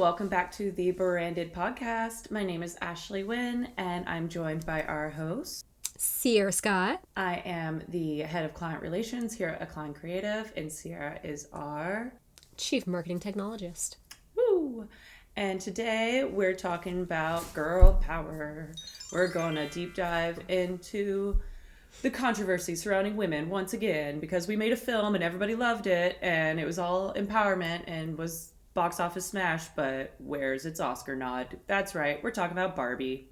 welcome back to the Branded Podcast. My name is Ashley Wynn, and I'm joined by our host, Sierra Scott. I am the head of client relations here at Acclaim Creative, and Sierra is our Chief Marketing Technologist. Woo! And today we're talking about girl power. We're going to deep dive into the controversy surrounding women once again, because we made a film and everybody loved it, and it was all empowerment and was box office smash, but where's its Oscar nod? That's right, we're talking about Barbie.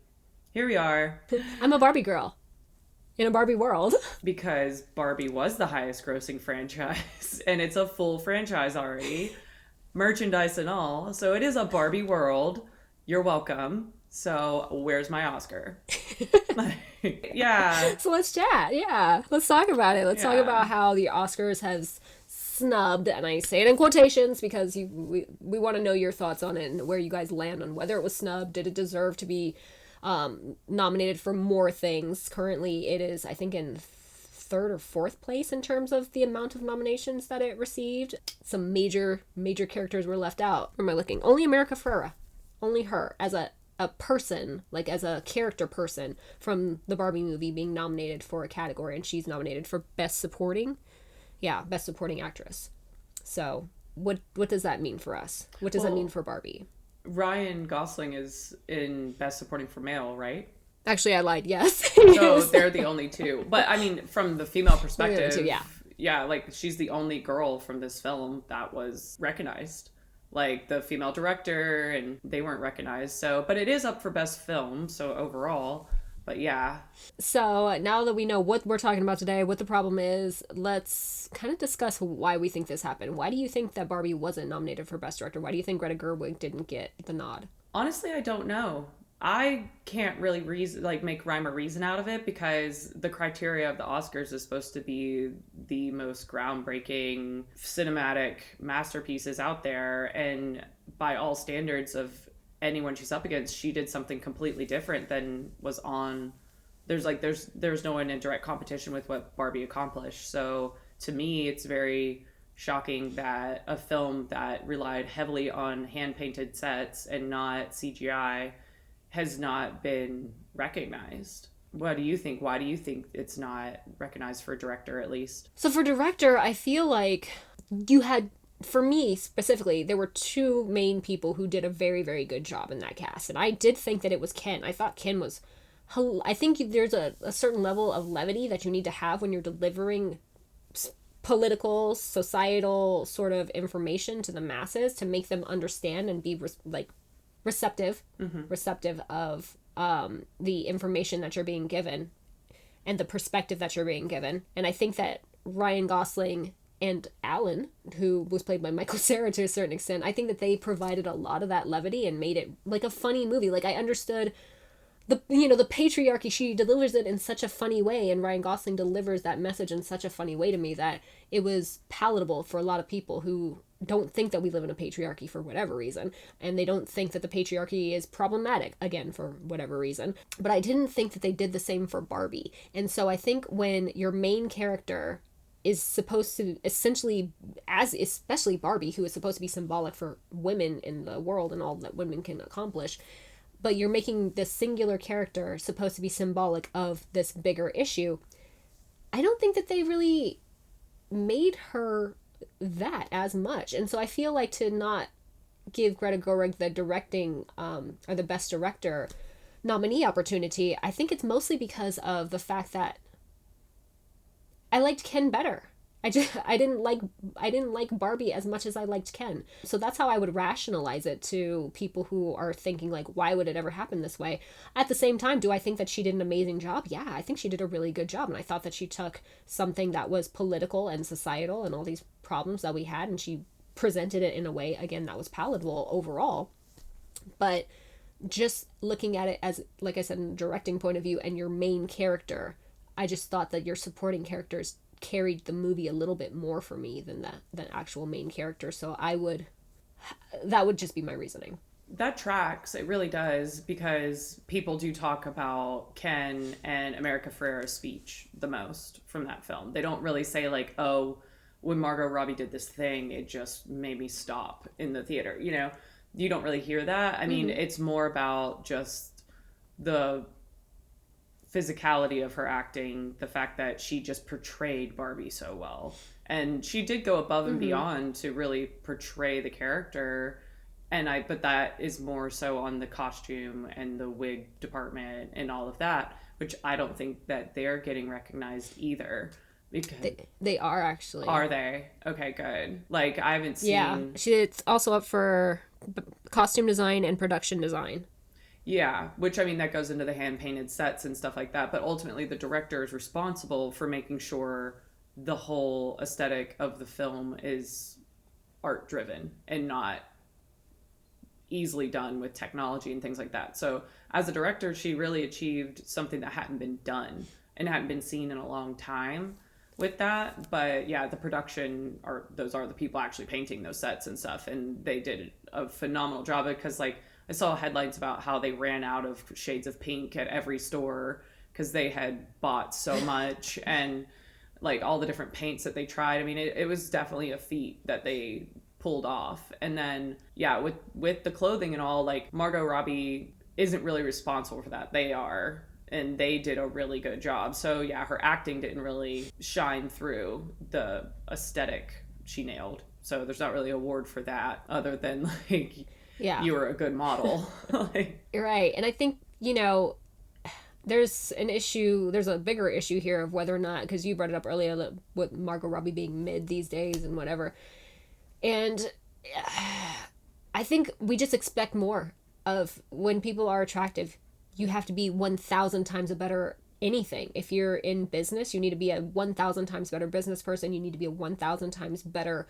Here we are. I'm a Barbie girl in a Barbie world. Because Barbie was the highest grossing franchise, and it's a full franchise already. Merchandise and all. So it is a Barbie world. You're welcome. So where's my Oscar? Yeah. So let's chat. Yeah. Let's talk about it. Let's talk about how the Oscars has snubbed, and I say it in quotations because we want to know your thoughts on it and where you guys land on whether it was snubbed. Did it deserve to be nominated for more things? Currently it is, I think, in third or fourth place in terms of the amount of nominations that it received. Some major characters were left out. Where am I looking? Only America Ferrera. Only her as a person, like as a character person from the Barbie movie, being nominated for a category, and she's nominated for Best Supporting. Yeah, Best Supporting Actress. So what does that mean for us? What does that mean for Barbie? Ryan Gosling is in Best Supporting for Male, right? Actually, I lied. Yes. So they're the only two. But I mean, from the female perspective, yeah, like she's the only girl from this film that was recognized. Like the female director, and they weren't recognized. So, but it is up for Best Film. So overall. But yeah. So now that we know what we're talking about today, what the problem is, let's kind of discuss why we think this happened. Why do you think that Barbie wasn't nominated for Best Director? Why do you think Greta Gerwig didn't get the nod? Honestly, I don't know. I can't really make rhyme or reason out of it, because the criteria of the Oscars is supposed to be the most groundbreaking cinematic masterpieces out there. And by all standards of anyone she's up against, she did something completely different than was on. There's no one in direct competition with what Barbie accomplished. So to me, it's very shocking that a film that relied heavily on hand-painted sets and not CGI has not been recognized. What do you think? Why do you think it's not recognized for director, at least? So for director, I feel like you had, for me specifically, there were two main people who did a very, very good job in that cast. And I did think that it was Ken. I thought Ken was... I think there's a certain level of levity that you need to have when you're delivering political, societal sort of information to the masses to make them understand and be receptive of the information that you're being given and the perspective that you're being given. And I think that Ryan Gosling and Alan, who was played by Michael Cera to a certain extent, I think that they provided a lot of that levity and made it like a funny movie. Like, I understood the patriarchy. She delivers it in such a funny way, and Ryan Gosling delivers that message in such a funny way to me that it was palatable for a lot of people who don't think that we live in a patriarchy for whatever reason, and they don't think that the patriarchy is problematic, again, for whatever reason. But I didn't think that they did the same for Barbie. And so I think when your main character is supposed to essentially, especially Barbie, who is supposed to be symbolic for women in the world and all that women can accomplish, but you're making this singular character supposed to be symbolic of this bigger issue, I don't think that they really made her that as much. And so I feel like to not give Greta Gerwig the directing or the Best Director nominee opportunity, I think it's mostly because of the fact that I liked Ken better. I didn't like Barbie as much as I liked Ken. So that's how I would rationalize it to people who are thinking like, why would it ever happen this way? At the same time, do I think that she did an amazing job? Yeah, I think she did a really good job. And I thought that she took something that was political and societal and all these problems that we had, and she presented it in a way, again, that was palatable overall. But just looking at it as, like I said, in a directing point of view and your main character, I just thought that your supporting characters carried the movie a little bit more for me than the actual main character. So that would just be my reasoning. That tracks. It really does, because people do talk about Ken and America Ferrera's speech the most from that film. They don't really say like, oh, when Margot Robbie did this thing, it just made me stop in the theater. you don't really hear that. I mean, it's more about just the physicality of her acting, the fact that she just portrayed Barbie so well. And she did go above and beyond to really portray the character. But that is more so on the costume and the wig department and all of that, which I don't think that they're getting recognized either. Because they are actually. Are they? Okay, good. Like, I haven't seen. Yeah, it's also up for costume design and production design. Yeah, which, I mean, that goes into the hand-painted sets and stuff like that. But ultimately, the director is responsible for making sure the whole aesthetic of the film is art-driven and not easily done with technology and things like that. So as a director, she really achieved something that hadn't been done and hadn't been seen in a long time with that. But yeah, the production those are the people actually painting those sets and stuff, and they did a phenomenal job, because like I saw headlines about how they ran out of shades of pink at every store because they had bought so much, and like all the different paints that they tried. I mean, it was definitely a feat that they pulled off. And then yeah, with the clothing and all, like Margot Robbie isn't really responsible for that. They are, and they did a really good job. So yeah, her acting didn't really shine through. The aesthetic she nailed, so there's not really an award for that other than like, yeah, you were a good model. Like, you're right. And I think, there's a bigger issue here of whether or not, because you brought it up earlier with Margot Robbie being mid these days and whatever. And I think we just expect more of when people are attractive. You have to be 1,000 times a better anything. If you're in business, you need to be a 1,000 times better business person. You need to be a 1,000 times better,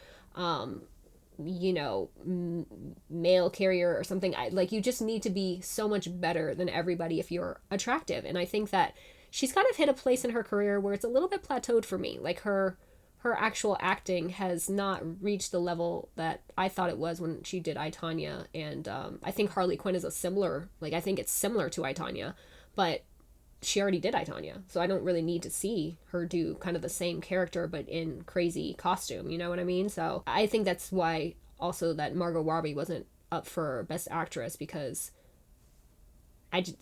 mail carrier or something. You just need to be so much better than everybody if you're attractive. And I think that she's kind of hit a place in her career where it's a little bit plateaued for me. Like her actual acting has not reached the level that I thought it was when she did I, Tonya. And I think Harley Quinn is I think it's similar to I, Tonya, but she already did I, Tonya. So I don't really need to see her do kind of the same character, but in crazy costume. You know what I mean? So I think that's why also that Margot Robbie wasn't up for Best Actress, because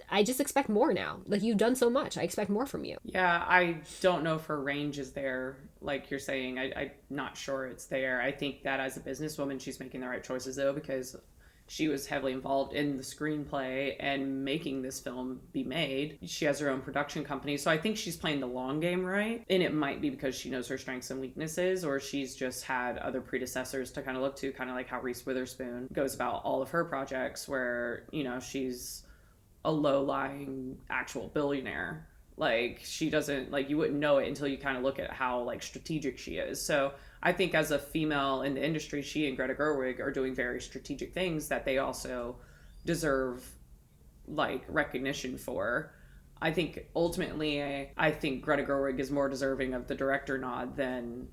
I just expect more now. Like, you've done so much. I expect more from you. Yeah, I don't know if her range is there, like you're saying. I'm not sure it's there. I think that as a businesswoman, she's making the right choices, though, because she was heavily involved in the screenplay and making this film be made. She has her own production company, so I think she's playing the long game right. And it might be because she knows her strengths and weaknesses, or she's just had other predecessors to kind of look to, kind of like how Reese Witherspoon goes about all of her projects, where, she's a low-lying actual billionaire. Like, she doesn't, like, you wouldn't know it until you kind of look at how, like, strategic she is. So I think as a female in the industry, she and Greta Gerwig are doing very strategic things that they also deserve, like, recognition for. I think ultimately, I think Greta Gerwig is more deserving of the director nod than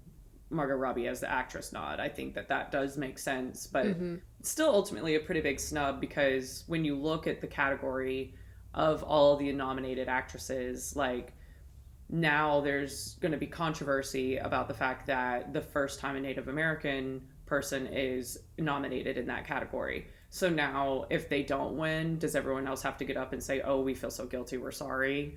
Margot Robbie as the actress nod. I think that does make sense, but it's still ultimately a pretty big snub, because when you look at the category of all the nominated actresses, like, now there's going to be controversy about the fact that the first time a Native American person is nominated in that category. So now if they don't win, does everyone else have to get up and say, oh, we feel so guilty, we're sorry?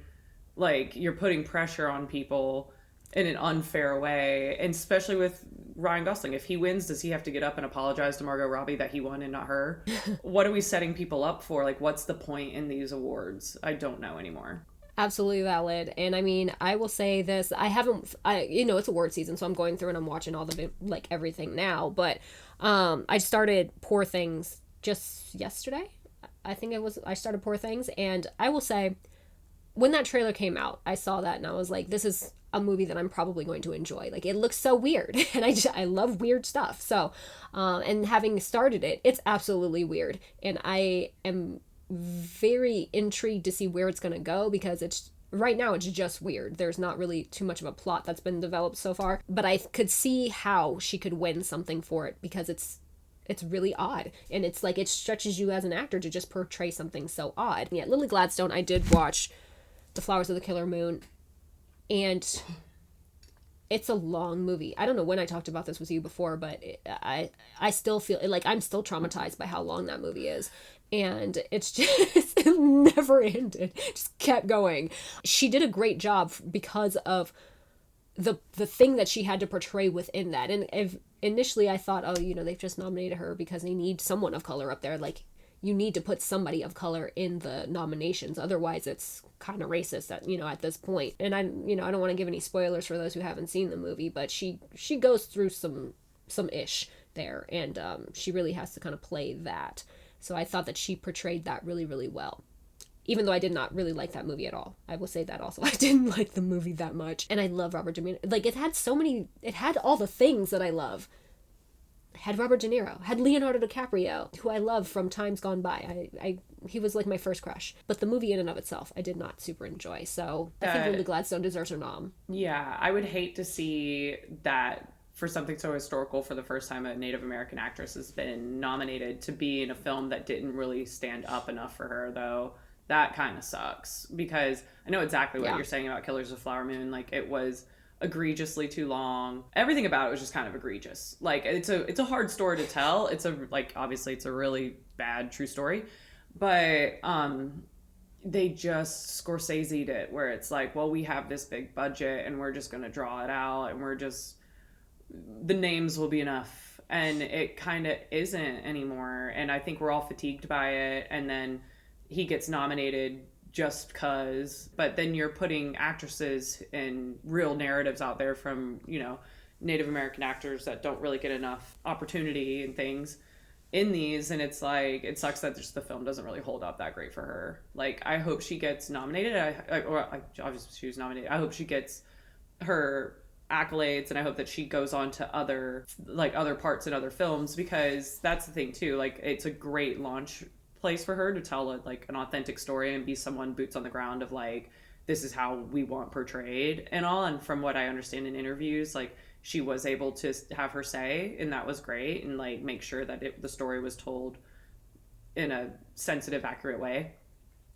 Like, you're putting pressure on people in an unfair way, and especially with Ryan Gosling. If he wins, does he have to get up and apologize to Margot Robbie that he won and not her? What are we setting people up for? Like, what's the point in these awards? I don't know anymore. Absolutely valid. And I mean, I will say this, it's award season, so I'm going through and I'm watching all the, like, everything now, but I started Poor Things just yesterday. I started Poor Things, and I will say, when that trailer came out, I saw that and I was like, this is a movie that I'm probably going to enjoy. Like, it looks so weird, and I love weird stuff. So, and having started it, it's absolutely weird, and I am very intrigued to see where it's going to go, because right now it's just weird. There's not really too much of a plot that's been developed so far, but I could see how she could win something for it, because it's really odd, and it's like, it stretches you as an actor to just portray something so odd. Yeah, Lily Gladstone, I did watch The Flowers of the Killer Moon, and it's a long movie. I don't know when I talked about this with you before, but I still feel like I'm still traumatized by how long that movie is. And it's just it never ended. Just kept going. She did a great job because of the thing that she had to portray within that. And if initially I thought, oh, they've just nominated her because they need someone of color up there. Like, you need to put somebody of color in the nominations. Otherwise, it's kind of racist at this point. And I don't want to give any spoilers for those who haven't seen the movie, but she goes through some ish there, and she really has to kind of play that. So I thought that she portrayed that really, really well. Even though I did not really like that movie at all. I will say that also. I didn't like the movie that much. And I love Robert De Niro. Like, it had all the things that I love. Had Robert De Niro, had Leonardo DiCaprio, who I love from times gone by. He was like my first crush. But the movie in and of itself, I did not super enjoy. So I think Lily Gladstone deserves her nom. Yeah, I would hate to see that for something so historical, for the first time a Native American actress has been nominated to be in a film that didn't really stand up enough for her, though. That kind of sucks, because I know exactly what you're saying about Killers of the Flower Moon. Like, it was egregiously too long. Everything about it was just kind of egregious. Like, it's a hard story to tell. Obviously it's a really bad true story, but they just Scorsese'd it, where it's like, well, we have this big budget and we're just going to draw it out, and the names will be enough. And it kind of isn't anymore. And I think we're all fatigued by it. And then he gets nominated just because, but then you're putting actresses and real narratives out there from, Native American actors that don't really get enough opportunity and things in these. And it's like, it sucks that just the film doesn't really hold up that great for her. Like, I hope she gets nominated. Obviously she was nominated. I hope she gets her accolades, and I hope that she goes on to other parts in other films, because that's the thing too. Like, it's a great launch place for her to tell an authentic story and be someone boots on the ground of like, this is how we want portrayed and all. And from what I understand in interviews, like, she was able to have her say, and that was great, and like make sure that the story was told in a sensitive, accurate way.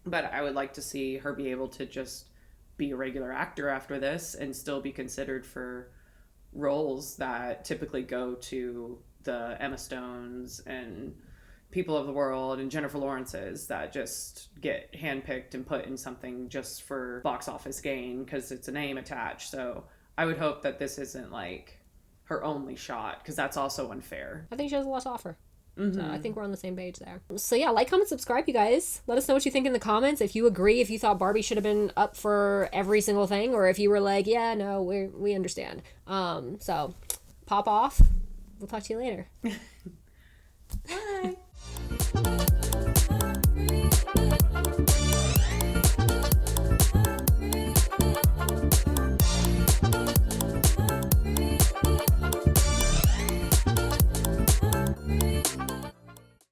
But I would like to see her be able to just be a regular actor after this and still be considered for roles that typically go to the Emma Stones and People of the World and Jennifer Lawrence's, that just get handpicked and put in something just for box office gain because it's a name attached. So I would hope that this isn't like her only shot, because that's also unfair. I think she has a lot to offer. Mm-hmm. So I think we're on the same page there. So yeah, like, comment, subscribe, you guys. Let us know what you think in the comments. If you agree, if you thought Barbie should have been up for every single thing, or if you were like, yeah, no, we understand. So pop off. We'll talk to you later. Bye.